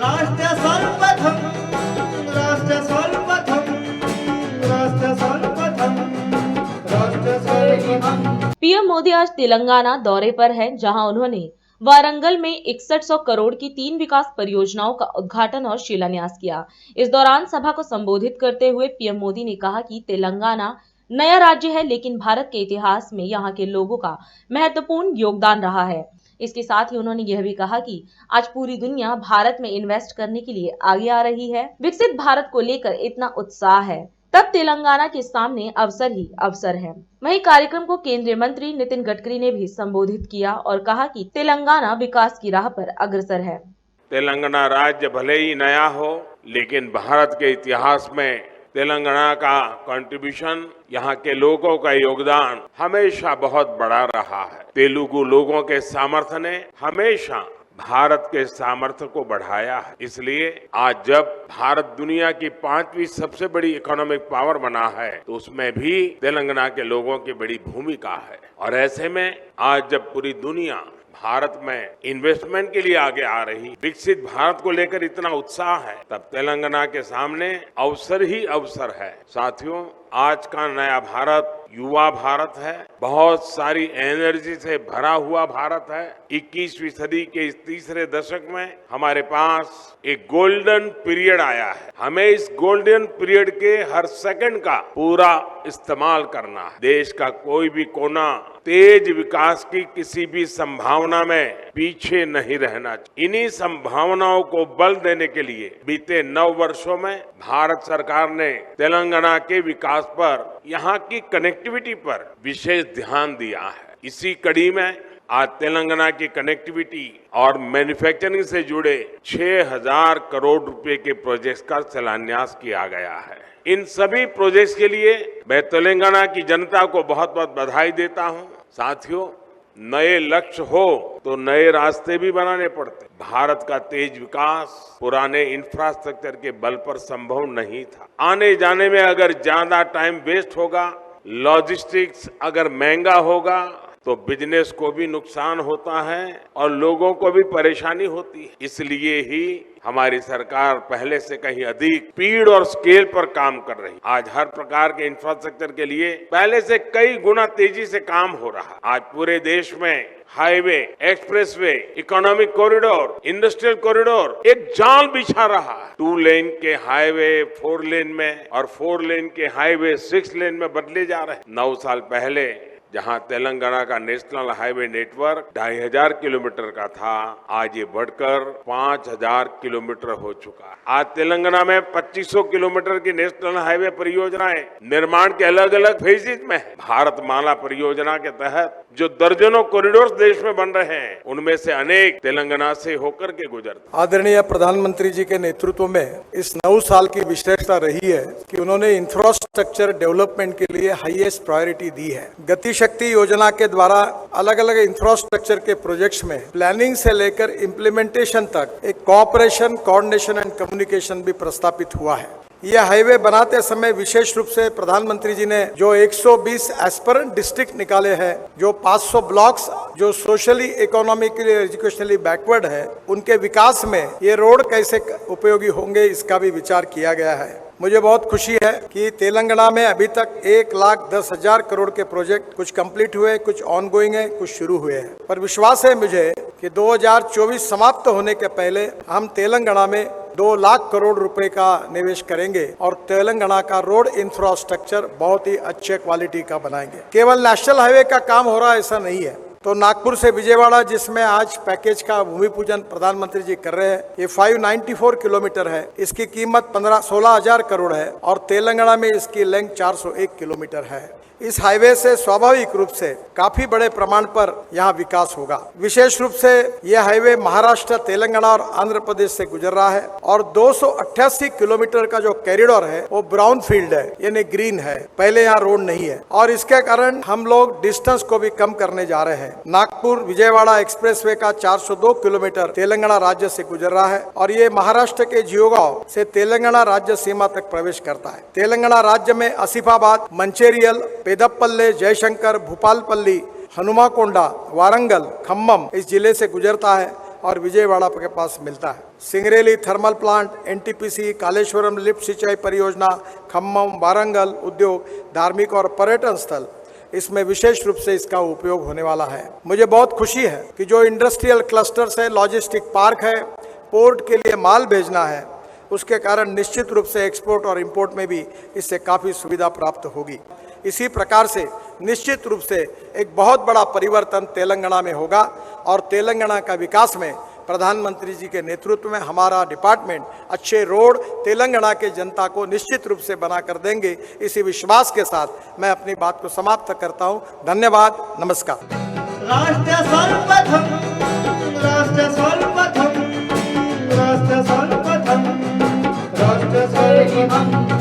राष्ट्र सर्वप्रथम राष्ट्र सर्वप्रथम राष्ट्र सर्वप्रथम राष्ट्र सर्वप्रथम। पीएम मोदी आज तेलंगाना दौरे पर हैं, जहां उन्होंने वारंगल में 6100 करोड़ की 3 विकास परियोजनाओं का उद्घाटन और शिलान्यास किया। इस दौरान सभा को संबोधित करते हुए पीएम मोदी ने कहा कि तेलंगाना नया राज्य है, लेकिन भारत के इतिहास में यहाँ के लोगों का महत्वपूर्ण योगदान रहा है। इसके साथ ही उन्होंने यह भी कहा कि आज पूरी दुनिया भारत में इन्वेस्ट करने के लिए आगे आ रही है। विकसित भारत को लेकर इतना उत्साह है, तब तेलंगाना के सामने अवसर ही अवसर है। वहीं कार्यक्रम को केंद्रीय मंत्री नितिन गडकरी ने भी संबोधित किया और कहा कि तेलंगाना विकास की राह पर अग्रसर है। तेलंगाना राज्य भले ही नया हो, लेकिन भारत के इतिहास में तेलंगाना का कंट्रीब्यूशन, यहाँ के लोगों का योगदान हमेशा बहुत बड़ा रहा है। तेलुगु लोगों के सामर्थ्य ने हमेशा भारत के सामर्थ्य को बढ़ाया है। इसलिए आज जब भारत दुनिया की 5वीं सबसे बड़ी इकोनॉमिक पावर बना है, तो उसमें भी तेलंगाना के लोगों की बड़ी भूमिका है। और ऐसे में आज जब पूरी दुनिया भारत में इन्वेस्टमेंट के लिए आगे आ रही, विकसित भारत को लेकर इतना उत्साह है, तब तेलंगाना के सामने अवसर ही अवसर है। साथियों, आज का नया भारत युवा भारत है, बहुत सारी एनर्जी से भरा हुआ भारत है। 21वीं सदी के इस तीसरे दशक में हमारे पास एक गोल्डन पीरियड आया है। हमें इस गोल्डन पीरियड के हर सेकंड का पूरा इस्तेमाल करना है। देश का कोई भी कोना तेज विकास की किसी भी संभावना में पीछे नहीं रहना चाहिए। इन्हीं संभावनाओं को बल देने के लिए बीते 9 वर्षों में भारत सरकार ने तेलंगाना के विकास पर, यहाँ की कनेक्टिविटी पर विशेष ध्यान दिया है। इसी कड़ी में आज तेलंगाना की कनेक्टिविटी और मैन्युफैक्चरिंग से जुड़े 6000 करोड़ रुपए के प्रोजेक्ट्स का शिलान्यास किया गया है। इन सभी प्रोजेक्ट्स के लिए मैं तेलंगाना की जनता को बहुत बहुत बधाई देता हूं। साथियों, नए लक्ष्य हो तो नए रास्ते भी बनाने पड़ते। भारत का तेज विकास पुराने इंफ्रास्ट्रक्चर के बल पर संभव नहीं था। आने जाने में अगर ज्यादा टाइम वेस्ट होगा, लॉजिस्टिक्स अगर महंगा होगा, तो बिजनेस को भी नुकसान होता है और लोगों को भी परेशानी होती है। इसलिए ही हमारी सरकार पहले से कहीं अधिक स्पीड और स्केल पर काम कर रही है। आज हर प्रकार के इंफ्रास्ट्रक्चर के लिए पहले से कई गुना तेजी से काम हो रहा है। आज पूरे देश में highway, expressway, economic corridor, industrial corridor एक जाल बिछा रहा है। 2 लेन के हाईवे 4 लेन में और 4 लेन के हाईवे 6 लेन में बदले जा रहे हैं। 9 साल पहले जहां तेलंगाना का नेशनल हाईवे नेटवर्क 2500 किलोमीटर का था, आज ये बढ़कर 5000 किलोमीटर हो चुका है। आज तेलंगाना में 2500 किलोमीटर की नेशनल हाईवे परियोजनाएं निर्माण के अलग अलग फेजेज में है। भारत माला परियोजना के तहत जो दर्जनों कॉरिडोर देश में बन रहे हैं, उनमें से अनेक तेलंगाना से होकर के गुजरते। आदरणीय प्रधानमंत्री जी के नेतृत्व में इस 9 साल की विशेषता रही है कि उन्होंने इंफ्रास्ट्रक्चर डेवलपमेंट के लिए हाईएस्ट प्रायोरिटी दी है। गति शक्ति योजना के द्वारा अलग अलग इंफ्रास्ट्रक्चर के प्रोजेक्ट्स में प्लानिंग से लेकर इम्प्लीमेंटेशन तक एक कोऑपरेशन, कोऑर्डिनेशन एंड कम्युनिकेशन भी प्रस्तापित हुआ है। यह हाईवे बनाते समय विशेष रूप से प्रधानमंत्री जी ने जो 120 एस्पिरेंट डिस्ट्रिक्ट निकाले हैं, जो 500 ब्लॉक्स जो सोशली, इकोनॉमिकली, एजुकेशनली बैकवर्ड है, उनके विकास में ये रोड कैसे उपयोगी होंगे, इसका भी विचार किया गया है। मुझे बहुत खुशी है कि तेलंगाना में अभी तक 1,10,000 करोड़ के प्रोजेक्ट कुछ कंप्लीट हुए, कुछ ऑनगोइंग है, कुछ शुरू हुए हैं। पर विश्वास है मुझे कि 2024 समाप्त होने के पहले हम तेलंगाना में 2 लाख करोड़ रुपए का निवेश करेंगे और तेलंगाना का रोड इंफ्रास्ट्रक्चर बहुत ही अच्छे क्वालिटी का बनाएंगे। केवल नेशनल हाईवे का काम हो रहा है ऐसा नहीं है। तो नागपुर से विजयवाड़ा, जिसमें आज पैकेज का भूमि पूजन प्रधानमंत्री जी कर रहे हैं, ये 594 किलोमीटर है। इसकी कीमत 16,000 करोड़ है और तेलंगाना में इसकी लेंथ 401 किलोमीटर है। इस हाईवे से स्वाभाविक रूप से काफी बड़े प्रमाण पर यहाँ विकास होगा। विशेष रूप से यह हाईवे महाराष्ट्र, तेलंगाना और आंध्र प्रदेश से गुजर रहा है और 288 किलोमीटर का जो कॉरिडोर है वो ब्राउन फील्ड है, यानी ग्रीन है। पहले यहाँ रोड नहीं है और इसके कारण हम लोग डिस्टेंस को भी कम करने जा रहे हैं। नागपुर विजयवाड़ा एक्सप्रेसवे का 402 किलोमीटर तेलंगाना राज्य से गुजर रहा है और ये महाराष्ट्र के जियोगांव से तेलंगाना राज्य सीमा तक प्रवेश करता है। तेलंगाना राज्य में आसिफाबाद, मंचेरियल, पेदप्पल्ले, जयशंकर, भूपालपल्ली, हनुमाकोंडा, वारंगल, खम्मम इस जिले से गुजरता है और विजयवाड़ा के पास मिलता है। Singareni thermal plant, NTPC, Kaleshwaram lift सिंचाई परियोजना, खम्मम, वारंगल उद्योग, धार्मिक और पर्यटन स्थल, इसमें विशेष रूप से इसका उपयोग होने वाला है। मुझे बहुत खुशी है कि जो इंडस्ट्रियल क्लस्टर्स है, लॉजिस्टिक पार्क है, पोर्ट के लिए माल भेजना है, उसके कारण निश्चित रूप से एक्सपोर्ट और इंपोर्ट में भी इससे काफ़ी सुविधा प्राप्त होगी। इसी प्रकार से निश्चित रूप से एक बहुत बड़ा परिवर्तन तेलंगाना में होगा और तेलंगाना का विकास में प्रधानमंत्री जी के नेतृत्व में हमारा डिपार्टमेंट अच्छे रोड तेलंगाना के जनता को निश्चित रूप से बना कर देंगे। इसी विश्वास के साथ मैं अपनी बात को समाप्त करता हूँ। धन्यवाद, नमस्कार। राष्ट्र सर्वप्रथम, राष्ट्र सर्वप्रथम, राष्ट्र सर्वप्रथम, राष्ट्र सर्वप्रथम।